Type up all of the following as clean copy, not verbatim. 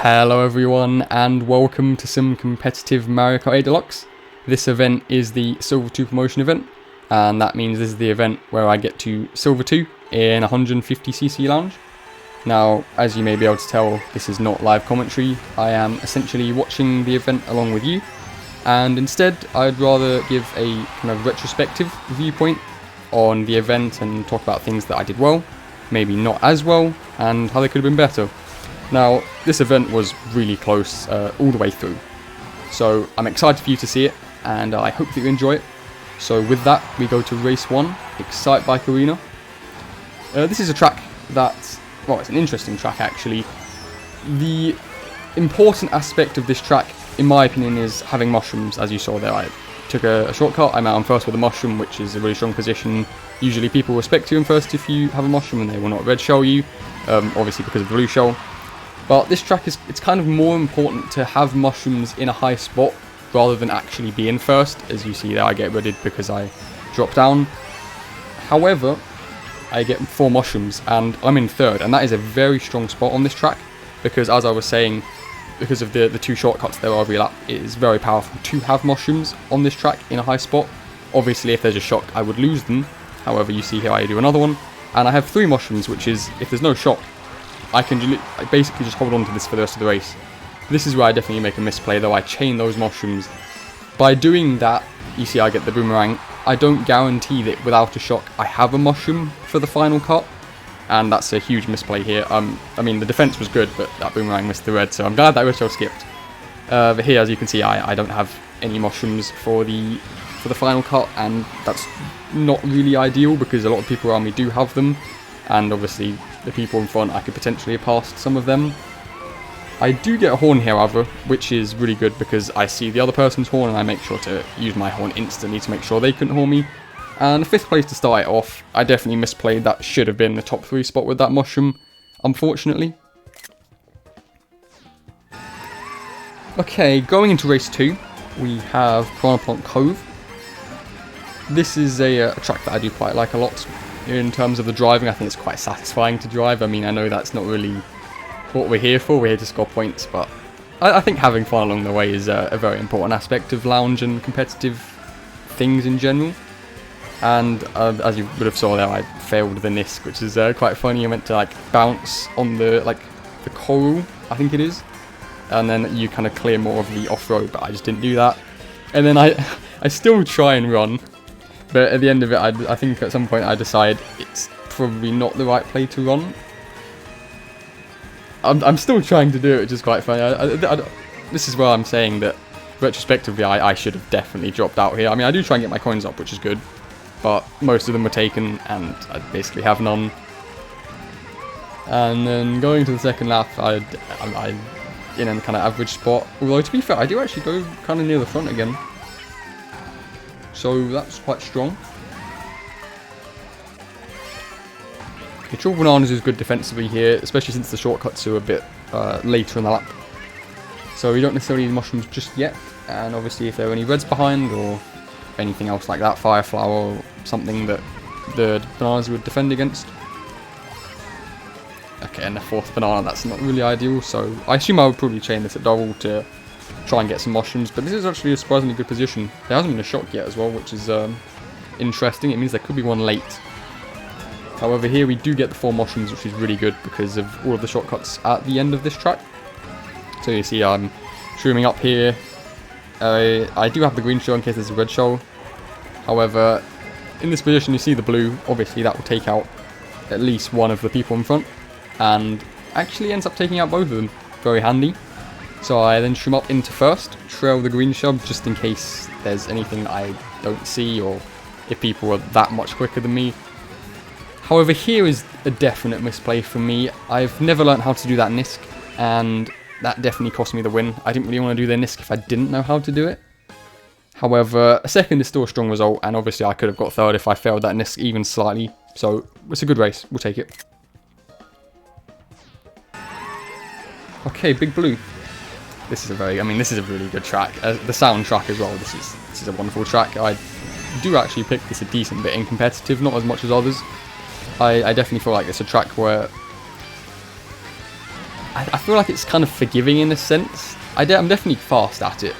Hello everyone and welcome to some competitive Mario Kart 8 Deluxe. This event is the Silver 2 promotion event, and that means this is the event where I get to Silver 2 in 150cc lounge. Now, as you may be able to tell, this is not live commentary. I am essentially watching the event along with you, and instead I'd rather give a kind of retrospective viewpoint on the event and talk about things that I did well, maybe not as well, and how they could have been better. Now, this event was really close all the way through, so I'm excited for you to see it, and I hope that you enjoy it. So with that, we go to race 1, Excitebike Arena. This is a track that, well, it's an interesting track actually. The important aspect of this track, in my opinion, is having mushrooms. As you saw there, I took a shortcut. I'm out on first with a mushroom, which is a really strong position. Usually people respect you in first if you have a mushroom, and they will not red shell you, obviously because of the blue shell. But this track it's kind of more important to have mushrooms in a high spot rather than actually be in first. As you see there, I get redded because I drop down. However, I get 4 mushrooms and I'm in third, and that is a very strong spot on this track because, as I was saying, because of the 2 shortcuts there every lap, it is very powerful to have mushrooms on this track in a high spot. Obviously, if there's a shock, I would lose them. However, you see here I do another one, and I have 3 mushrooms, which is, if there's no shock, I basically just hold on to this for the rest of the race. This is where I definitely make a misplay though. I chain those mushrooms. By doing that, you see I get the boomerang. I don't guarantee that without a shock I have a mushroom for the final cut, and that's a huge misplay here. I mean, the defense was good, but that boomerang missed the red, so I'm glad that red shell skipped. But here, as you can see, I don't have any mushrooms for the final cut, and that's not really ideal because a lot of people around me do have them, and obviously the people in front, I could potentially have passed some of them. I do get a horn here, however, which is really good because I see the other person's horn and I make sure to use my horn instantly to make sure they couldn't horn me. And 5th place to start it off. I definitely misplayed. That should have been the top 3 spot with that mushroom, unfortunately. Okay, going into race 2, we have Piranha Cove. This is a track that I do quite like a lot. In terms of the driving, I think it's quite satisfying to drive. I mean, I know that's not really what we're here for. We're here to score points, but I think having fun along the way is a very important aspect of lounge and competitive things in general. And as you would have saw there, I failed the Nisk, which is quite funny. I meant to bounce on the coral, I think it is, and then you kind of clear more of the off-road, but I just didn't do that. And then I still try and run. But at the end of it, I think at some point I decide it's probably not the right play to run. I'm still trying to do it, which is quite funny. This is where I'm saying that retrospectively I should have definitely dropped out here. I mean, I do try and get my coins up, which is good, but most of them were taken and I basically have none. And then going to the second lap, I'm in a kind of average spot. Although, to be fair, I do actually go kind of near the front again. So that's quite strong. Okay, Triple Bananas is good defensively here, especially since the shortcuts are a bit later in the lap. So you don't necessarily need mushrooms just yet. And obviously if there are any reds behind or anything else like that, fire flower or something that the bananas would defend against. Okay, and the 4th banana, that's not really ideal. So I assume I would probably chain this at double to try and get some mushrooms, but this is actually a surprisingly good position. There hasn't been a shock yet as well, which is interesting. It means there could be one late. However, here we do get the 4 mushrooms, which is really good because of all of the shortcuts at the end of this track. So you see I'm shrooming up here. I do have the green shell in case there's a red shell. However, in this position you see the blue. Obviously that will take out at least one of the people in front, and actually ends up taking out both of them. Very handy. So I then shroom up into first, trail the green shell just in case there's anything that I don't see or if people are that much quicker than me. However, here is a definite misplay for me. I've never learned how to do that Nisk, and that definitely cost me the win. I didn't really want to do the Nisk if I didn't know how to do it. However, a second is still a strong result, and obviously I could have got third if I failed that Nisk even slightly. So it's a good race, we'll take it. Okay, Big Blue. This is a really good track. The soundtrack as well. This is a wonderful track. I do actually pick this a decent bit in competitive, not as much as others. I definitely feel like it's a track where I feel like it's kind of forgiving in a sense. I'm definitely fast at it,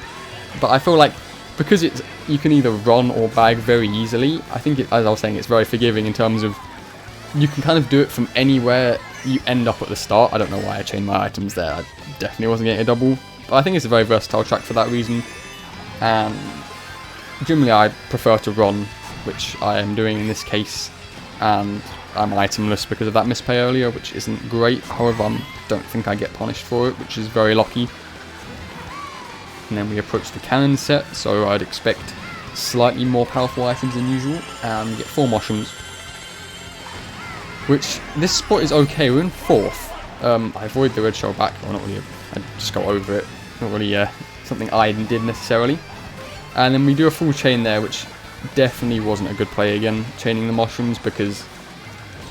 but I feel like because you can either run or bag very easily, I think, as I was saying, it's very forgiving in terms of you can kind of do it from anywhere you end up at the start. I don't know why I chained my items there. I definitely wasn't getting a double, but I think it's a very versatile track for that reason. And generally I prefer to run, which I am doing in this case, and I'm itemless because of that misplay earlier, which isn't great. However, I don't think I get punished for it, which is very lucky. And then we approach the cannon set, so I'd expect slightly more powerful items than usual, and we get 4 mushrooms. Which, this spot is okay, we're in 4th. I avoid the red shell back, or not really, I just go over it. Not really something I did necessarily. And then we do a full chain there, which definitely wasn't a good play again, chaining the mushrooms, because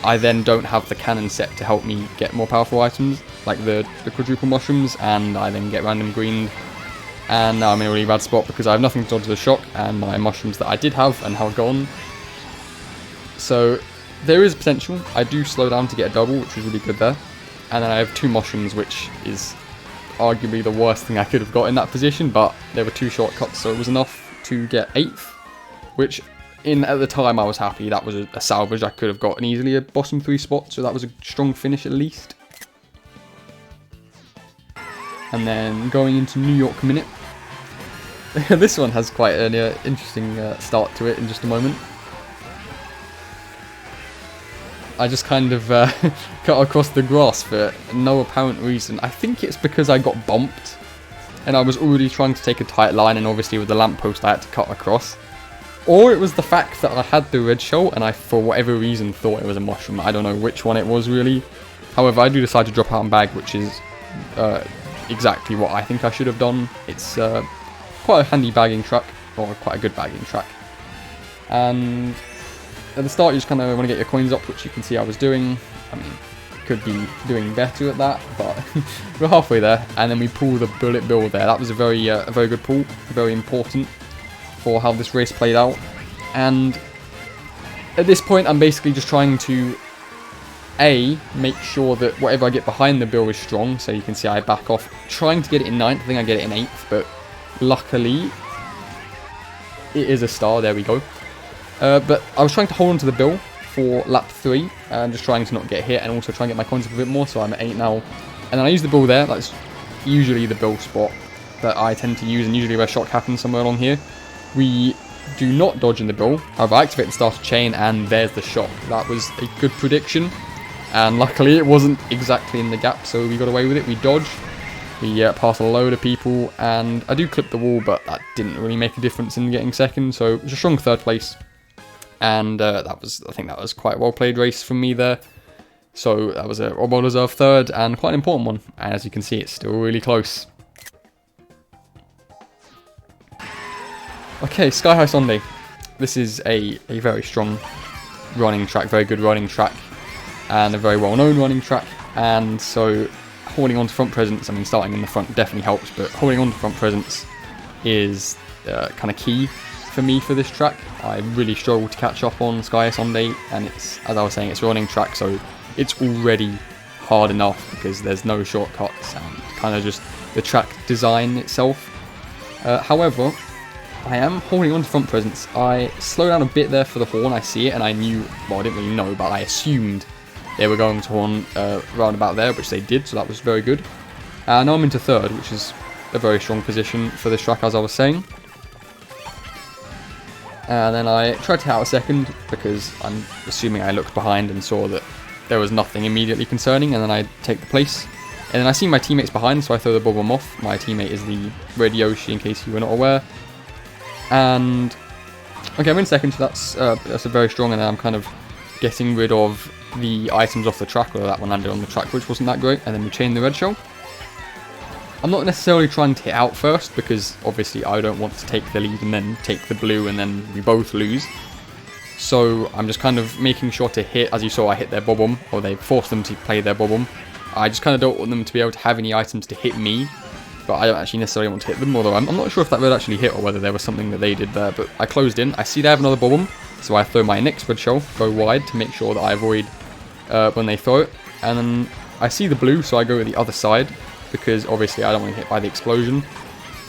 I then don't have the cannon set to help me get more powerful items, like the quadruple mushrooms, and I then get random greened. And now I'm in a really bad spot because I have nothing to dodge the shock, and my mushrooms that I did have and have gone. So there is potential. I do slow down to get a double, which is really good there. And then I have 2 mushrooms, which is arguably the worst thing I could have got in that position, but there were 2 shortcuts, so it was enough to get 8th, which at the time I was happy. That was a salvage. I could have gotten easily a bottom 3 spot, so that was a strong finish at least. And then going into New York Minute. This one has quite an interesting start to it in just a moment. I just kind of cut across the grass for no apparent reason. I think it's because I got bumped and I was already trying to take a tight line, and obviously with the lamppost I had to cut across. Or it was the fact that I had the red shell and I, for whatever reason, thought it was a mushroom. I don't know which one it was really. However, I do decide to drop out and bag, which is exactly what I think I should have done. It's quite a handy bagging track, or quite a good bagging track. And at the start you just kind of want to get your coins up, which you can see I was doing. I mean, could be doing better at that, but we're halfway there. And then we pull the bullet bill there. That was a very good pull, very important for how this race played out. And at this point I'm basically just trying to make sure that whatever I get behind the bill is strong. So you can see I back off, trying to get it in 9th. I think I get it in 8th, but luckily it is a star. There we go. But I was trying to hold on to the bill for lap 3, and just trying to not get hit, and also try and get my coins up a bit more, so I'm at 8 now. And then I use the bill there. That's usually the bill spot that I tend to use, and usually where shock happens somewhere along here. We do not dodge in the bill. However, I activate the starter chain, and there's the shock. That was a good prediction, and luckily it wasn't exactly in the gap, so we got away with it. We dodged. We passed a load of people, and I do clip the wall, but that didn't really make a difference in getting second, so it was a strong 3rd place. And I think that was quite a well played race from me there. So that was a well deserved 3rd, and quite an important one. And as you can see, it's still really close. Okay, Sky High Sundae. This is a very strong running track, very good running track, and a very well known running track. And so holding on to front presence, I mean, starting in the front definitely helps, but holding on to front presence is kind of key for me for this track. I really struggle to catch up on Sky Sundae, and it's, as I was saying, it's a running track, so it's already hard enough because there's no shortcuts and kind of just the track design itself. However, I am holding on to front presence. I slow down a bit there for the horn. I see it, and I knew, well, I didn't really know, but I assumed they were going to horn round about there, which they did, so that was very good. Now I'm into 3rd, which is a very strong position for this track, as I was saying. And then I tried to hit out a 2nd because I'm assuming I looked behind and saw that there was nothing immediately concerning, and then I take the place. And then I see my teammates behind, so I throw the bomb off. My teammate is the Red Yoshi, in case you were not aware. And okay, I'm in 2nd, so that's a very strong, and then I'm kind of getting rid of the items off the track, although that one landed on the track, which wasn't that great. And then we chain the red shell. I'm not necessarily trying to hit out first, because obviously I don't want to take the lead and then take the blue and then we both lose. So I'm just kind of making sure to hit. As you saw, I hit their bob-omb, or they forced them to play their bob-omb. I just kind of don't want them to be able to have any items to hit me, but I don't actually necessarily want to hit them, although I'm not sure if that would actually hit or whether there was something that they did there. But I closed in. I see they have another bob-omb, so I throw my next red shell, go wide to make sure that I avoid when they throw it. And then I see the blue, so I go to the other side, because obviously I don't want to get hit by the explosion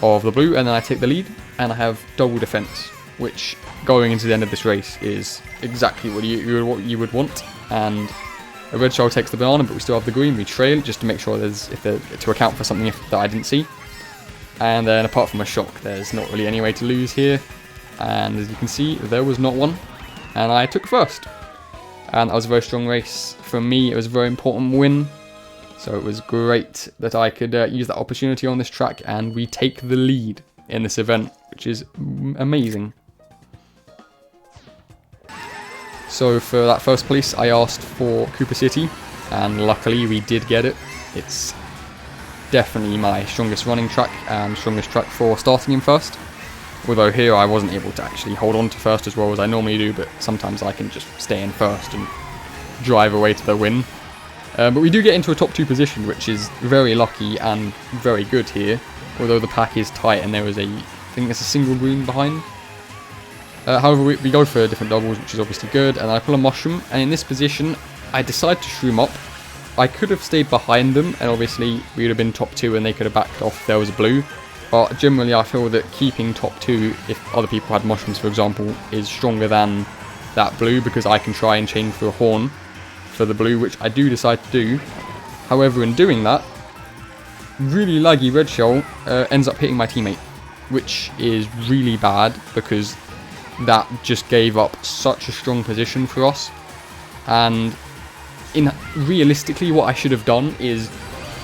of the blue, and then I take the lead, and I have double defense, which going into the end of this race is exactly what you would want. And a red shell takes the banana, but we still have the green. We trail just to make sure to account for something that I didn't see. And then apart from a shock, there's not really any way to lose here. And as you can see, there was not one, and I took first. And that was a very strong race for me. It was a very important win. So it was great that I could use that opportunity on this track, and we take the lead in this event, which is amazing. So for that first place, I asked for Koopa City, and luckily we did get it. It's definitely my strongest running track and strongest track for starting in first. Although here I wasn't able to actually hold on to first as well as I normally do, but sometimes I can just stay in first and drive away to the win. But we do get into a top 2 position, which is very lucky and very good here. Although the pack is tight and there is I think there's a single green behind. However, we go for different doubles, which is obviously good, and I pull a mushroom, and in this position, I decide to shroom up. I could have stayed behind them, and obviously we would have been top 2 and they could have backed off if there was a blue. But generally, I feel that keeping top 2, if other people had mushrooms, for example, is stronger than that blue, because I can try and chain through a horn for the blue, which I do decide to do. However, in doing that, really laggy red shell ends up hitting my teammate, which is really bad, because that just gave up such a strong position for us. And realistically, what I should have done is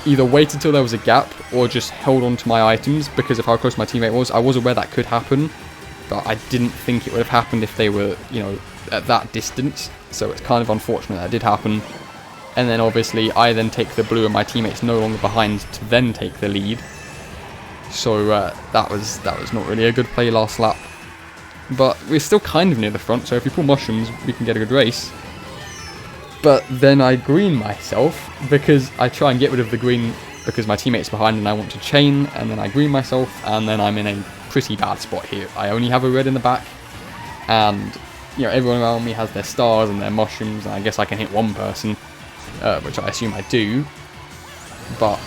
either waited until there was a gap or just held on to my items, because of how close my teammate was. I was aware that could happen, but I didn't think it would have happened if they were, at that distance. So it's kind of unfortunate that did happen. And then obviously I then take the blue and my teammate's no longer behind to then take the lead. So that was not really a good play last lap. But we're still kind of near the front, so if we pull mushrooms, we can get a good race. But then I green myself, because I try and get rid of the green because my teammate's behind and I want to chain, and then I green myself, and then I'm in a pretty bad spot here. I only have a red in the back, and everyone around me has their stars and their mushrooms, and I guess I can hit one person, which I assume I do, but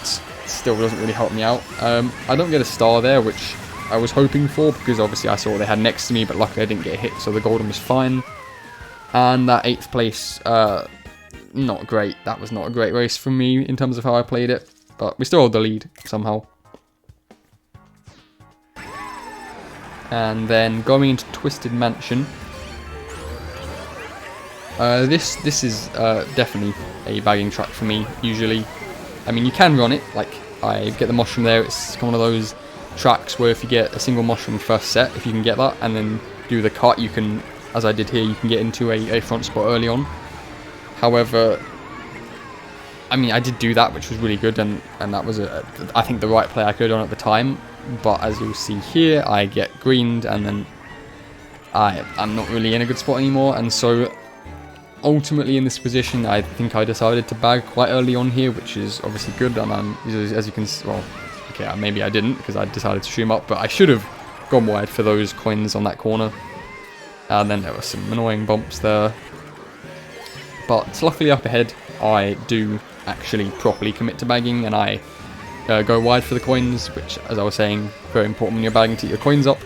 still doesn't really help me out. I don't get a star there, which I was hoping for, because obviously I saw what they had next to me, but luckily I didn't get hit, so the golden was fine. And that 8th place, not great. That was not a great race for me in terms of how I played it, but we still hold the lead somehow. And then going into Twisted Mansion. This is definitely a bagging track for me, usually. I mean, you can run it, like, I get the mushroom there. It's one of those tracks where if you get a single mushroom first set, if you can get that, and then do the cut, you can, as I did here, you can get into a front spot early on. However, I mean, I did do that, which was really good, and that was, I think, the right play I could have done at the time. But as you'll see here, I get greened, and then I'm not really in a good spot anymore, and so ultimately in this position, I think I decided to bag quite early on here, which is obviously good, and as you can see, well, okay, maybe I didn't, because I decided to stream up, but I should have gone wide for those coins on that corner. And then there were some annoying bumps there. But luckily up ahead, I do actually properly commit to bagging, and I go wide for the coins, which, as I was saying, very important when you're bagging to get your coins up.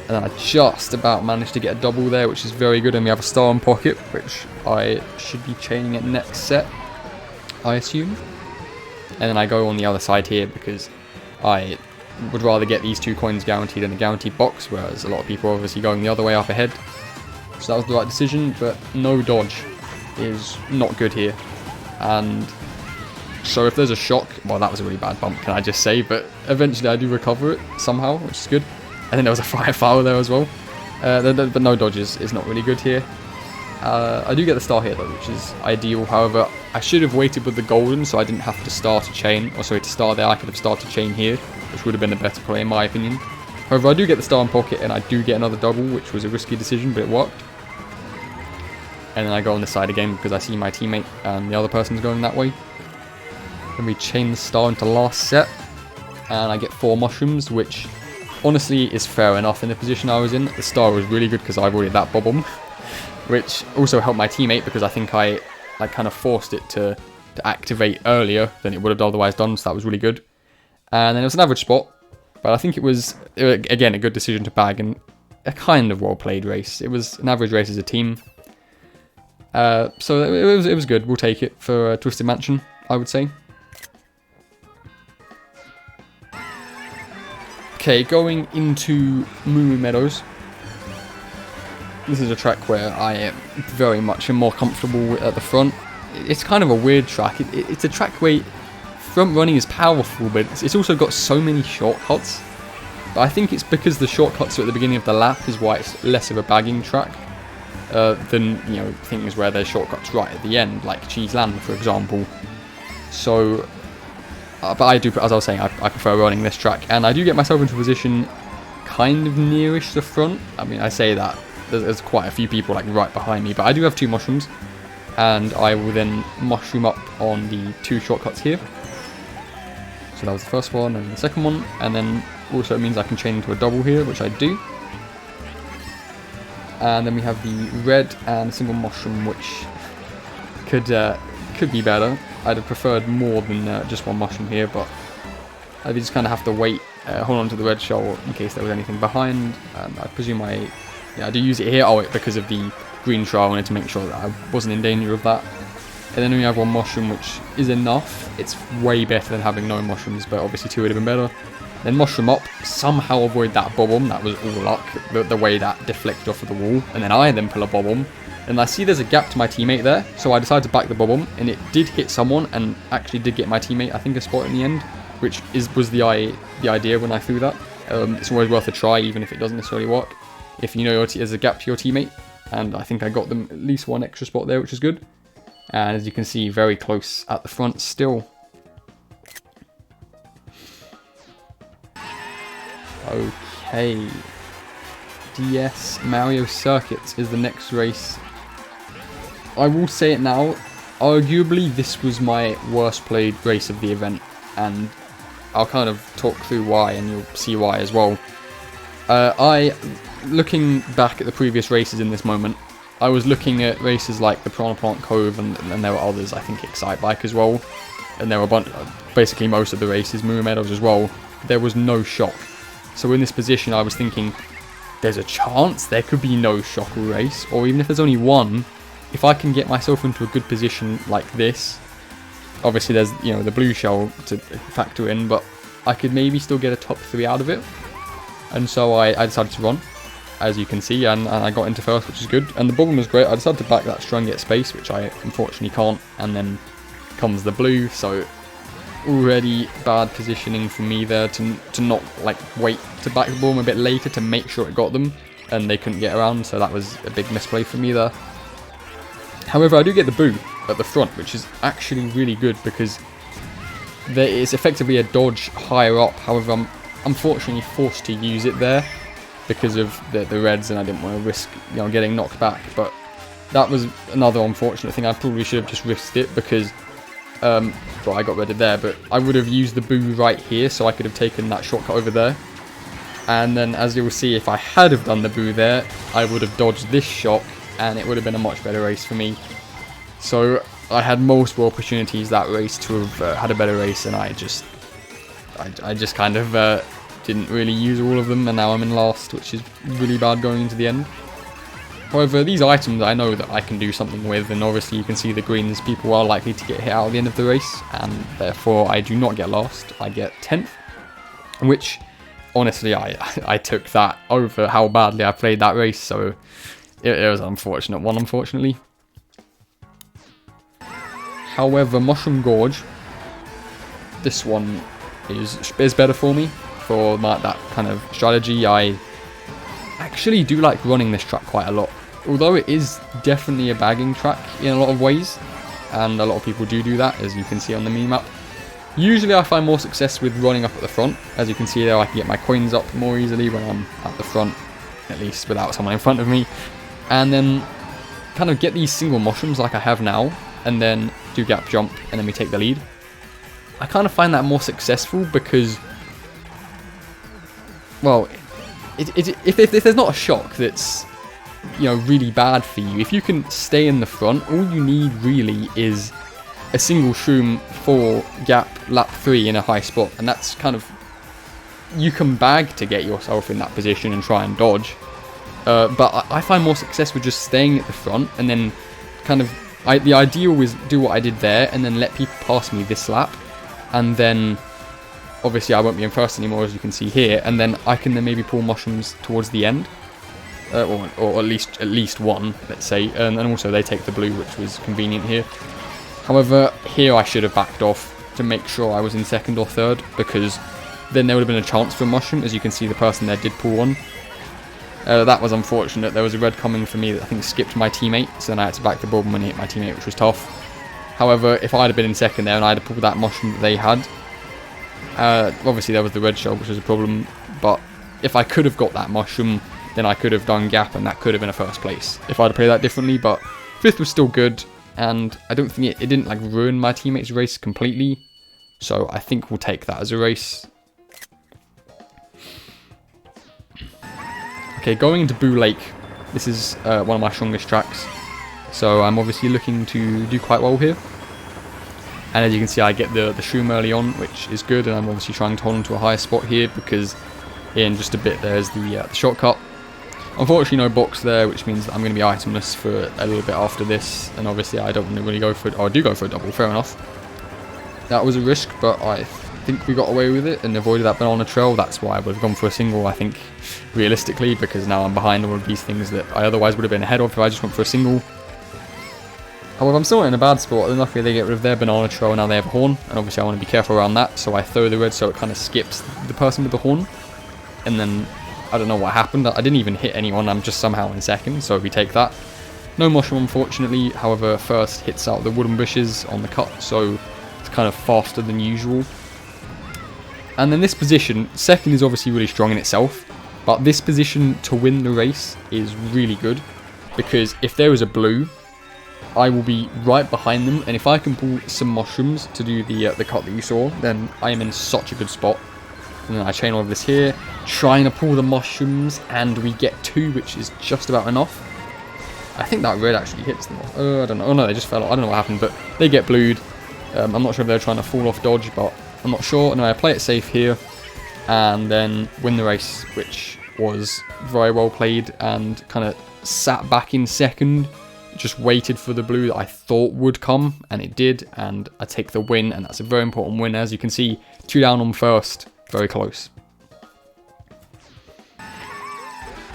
And then I just about managed to get a double there, which is very good, and we have a star in pocket, which I should be chaining at next set, I assume. And then I go on the other side here, because I would rather get these 2 coins guaranteed in a guaranteed box, whereas a lot of people are obviously going the other way up ahead. So that was the right decision, but no dodge is not good here. And so if there's a shock, well, that was a really bad bump, can I just say, but eventually I do recover it somehow, which is good. And then there was a fire foul there as well. But no dodges is not really good here. I do get the star here though, which is ideal. However, I should have waited with the golden, so I didn't have to start a chain. Or sorry, to star there, I could have started a chain here, which would have been a better play in my opinion. However, I do get the star in pocket, and I do get another double, which was a risky decision, but it worked. And then I go on this side again, because I see my teammate and the other person's going that way. Then we chain the star into last set, and I get 4 mushrooms, which honestly is fair enough in the position I was in. The star was really good because I avoided that bob-omb, which also helped my teammate, because I think I kind of forced it to to activate earlier than it would have otherwise done, so that was really good. And then it was an average spot, but I think it was, again, a good decision to bag and a kind of well-played race. It was an average race as a team. So it was good. We'll take it for Twisted Mansion, I would say. Okay, going into Moo Moo Meadows. This is a track where I am very much more comfortable at the front. It's kind of a weird track. It's a track where front running is powerful, but it's also got so many shortcuts. But I think it's because the shortcuts are at the beginning of the lap is why it's less of a bagging track than, you know, things where there's shortcuts right at the end, like Cheese Land, for example. So, but I do, as I was saying, I prefer running this track, and I do get myself into a position kind of nearish the front. I mean, I say that there's quite a few people like right behind me, but I do have 2 mushrooms, and I will then mushroom up on the 2 shortcuts here. So that was the first one, and the second one, and then also it means I can chain into a double here, which I do. And then we have the red and single mushroom, which could be better. I'd have preferred more than just 1 mushroom here, but I just kind of have to wait, hold on to the red shell in case there was anything behind. And I presume I do use it here. Oh, because of the green shell, I wanted to make sure that I wasn't in danger of that. And then we have 1 mushroom, which is enough. It's way better than having no mushrooms, but obviously 2 would have been better. Then mushroom up, somehow avoid that bomb. That was all luck, the way that deflected off of the wall. And then I pull a bomb, and I see there's a gap to my teammate there, so I decided to back the bomb, and it did hit someone, and actually did get my teammate, I think, a spot in the end, which was the idea when I threw that. It's always worth a try, even if it doesn't necessarily work. If you know there's a gap to your teammate, and I think I got them at least 1 extra spot there, which is good. And as you can see, very close at the front still. Okay, DS Mario Circuits is the next race. I will say it now, arguably this was my worst played race of the event, and I'll kind of talk through why, and you'll see why as well. Looking back at the previous races in this moment, I was looking at races like the Piranha Cove, and there were others, I think Excitebike as well, and there were basically most of the races, Moo Moo Meadows as well. There was no shock. So in this position, I was thinking, there's a chance there could be no shock race, or even if there's only 1, if I can get myself into a good position like this, obviously there's, you know, the blue shell to factor in, but I could maybe still get a top 3 out of it. And so I decided to run, as you can see, and I got into first, which is good. And the bubble was great. I decided to back that strong, get space, which I unfortunately can't, and then comes the blue, so already bad positioning for me there to not like wait to back the ball a bit later to make sure it got them, and they couldn't get around, so that was a big misplay for me there. However, I do get the boo at the front, which is actually really good because there is effectively a dodge higher up. However, I'm unfortunately forced to use it there because of the reds, and I didn't want to risk, you know, getting knocked back. But that was another unfortunate thing. I probably should have just risked it because well, I got redded there, but I would have used the boo right here, so I could have taken that shortcut over there. And then, as you'll see, if I had have done the boo there, I would have dodged this shock, and it would have been a much better race for me. So I had multiple opportunities that race to have had a better race, and I just kind of didn't really use all of them, and now I'm in last, which is really bad going into the end. However, these items I know that I can do something with, and obviously you can see the greens, people are likely to get hit out at the end of the race, and therefore I do not get last, I get 10th, which honestly I took that over how badly I played that race, so it was an unfortunate one, unfortunately. However, Mushroom Gorge, this one is better for me, for that kind of strategy. I actually do like running this track quite a lot, although it is definitely a bagging track in a lot of ways, and a lot of people do that, as you can see on the mini-map. Usually I find more success with running up at the front. As you can see there, I can get my coins up more easily when I'm at the front, at least without someone in front of me, and then kind of get these single mushrooms like I have now, and then do gap jump, and then we take the lead. I kind of find that more successful because, well, if there's not a shock that's, you know, really bad for you, if you can stay in the front, all you need really is a single shroom for gap lap 3 in a high spot, and that's kind of, you can bag to get yourself in that position and try and dodge, but I find more success with just staying at the front, and then kind of, the ideal was do what I did there and then let people pass me this lap, and then obviously I won't be in first anymore, as you can see here, and then I can then maybe pull mushrooms towards the end, or at least one, let's say, and also they take the blue, which was convenient here. However, here I should have backed off to make sure I was in second or third, because then there would have been a chance for a mushroom. As you can see, the person there did pull one. That was unfortunate. There was a red coming for me that I think skipped my teammate, so then I had to back the ball when he hit my teammate, which was tough. However, if I had been in second there and I had pulled that mushroom that they had, obviously there was the red shell, which was a problem, but if I could have got that mushroom, then I could have done gap, and that could have been a first place if I'd played that differently. But fifth was still good, and I don't think it didn't like ruin my teammate's race completely, so I think we'll take that as a race. Okay, going into Boo Lake, this is one of my strongest tracks, so I'm obviously looking to do quite well here. And as you can see, I get the shroom early on, which is good, and I'm obviously trying to hold on to a higher spot here, because in just a bit there's the shortcut. Unfortunately no box there, which means that I'm going to be itemless for a little bit after this, and obviously I don't want to really go for it. Oh, I do go for a double, fair enough. That was a risk, but I think we got away with it and avoided that banana trail. That's why I would have gone for a single, I think, realistically, because now I'm behind all of these things that I otherwise would have been ahead of if I just went for a single. However, I'm still not in a bad spot, and luckily they get rid of their banana trail, and now they have a horn, and obviously I want to be careful around that, so I throw the red so it kind of skips the person with the horn, and then I don't know what happened. I didn't even hit anyone, I'm just somehow in second, so we take that. No mushroom, unfortunately. However, first hits out the wooden bushes on the cut, so it's kind of faster than usual. And then this position, second is obviously really strong in itself, but this position to win the race is really good, because if there is a blue, I will be right behind them, and if I can pull some mushrooms to do the cut that you saw, then I am in such a good spot. And then I chain all of this here, trying to pull the mushrooms, and we get 2, which is just about enough. I think that red actually hits them off. I don't know. Oh no, they just fell off. I don't know what happened, but they get blued. I'm not sure if they're trying to fall off dodge, but I'm not sure. Anyway, I play it safe here, and then win the race, which was very well played, and kind of sat back in second. Just waited for the blue that I thought would come, and it did, and I take the win, and that's a very important win. As you can see, 2 down on first, very close.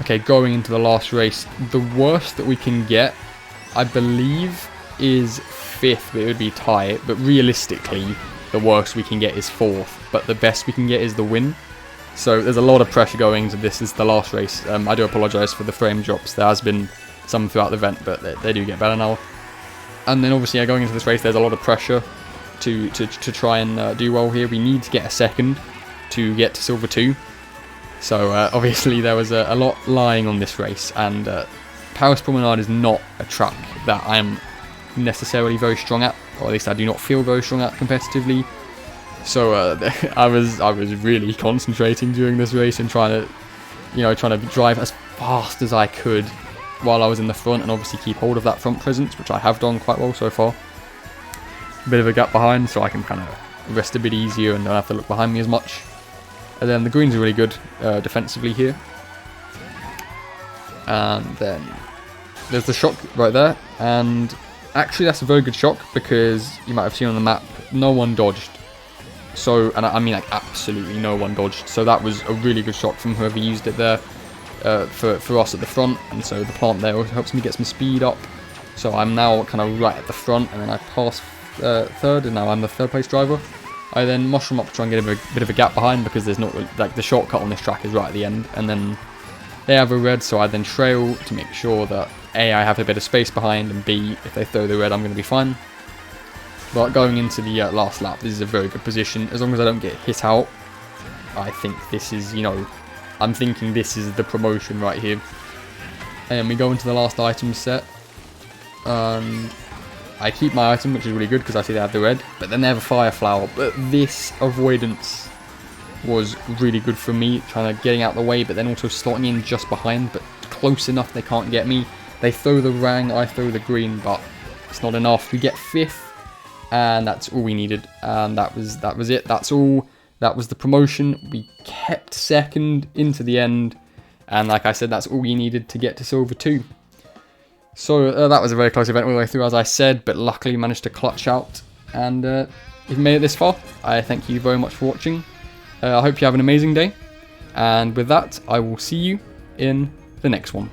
Okay, going into the last race, the worst that we can get, I believe, is 5th, but it would be tie, but realistically, the worst we can get is 4th, but the best we can get is the win. So there's a lot of pressure going into this. This is the last race. I do apologise for the frame drops. There has been some throughout the event, but they do get better now. And then obviously going into this race, there's a lot of pressure to try and do well here. We need to get a second to get to silver 2. So obviously there was a lot lying on this race, and Paris Promenade is not a track that I'm necessarily very strong at, or at least I do not feel very strong at competitively. So I was really concentrating during this race and trying to drive as fast as I could while I was in the front, and obviously keep hold of that front presence, which I have done quite well so far. A bit of a gap behind, so I can kind of rest a bit easier and don't have to look behind me as much. And then the greens are really good defensively here. And then there's the shock right there, and actually that's a very good shock, because you might have seen on the map, no one dodged. So, and I mean like absolutely no one dodged, so that was a really good shock from whoever used it there. For us at the front, and so the plant there also helps me get some speed up. So I'm now kind of right at the front, and then I pass third, and now I'm the third place driver. I then mushroom up to try and get a bit of a gap behind, because there's not like the shortcut on this track is right at the end, and then they have a red, so I then trail to make sure that A, I have a bit of space behind, and B, if they throw the red, I'm going to be fine. But going into the last lap, this is a very good position. As long as I don't get hit out, I think this is, I'm thinking this is the promotion right here. And we go into the last item set. I keep my item, which is really good because I see they have the red. But then they have a fire flower. But this avoidance was really good for me, trying to getting out the way, but then also slotting in just behind, but close enough they can't get me. They throw the rang, I throw the green, but it's not enough. We get 5th, and that's all we needed. And that was it. That's all. That was the promotion. We kept second into the end, and like I said, that's all you needed to get to Silver 2. So that was a very close event all the way through, as I said, but luckily managed to clutch out. And if you made it this far, I thank you very much for watching. I hope you have an amazing day. And with that, I will see you in the next one.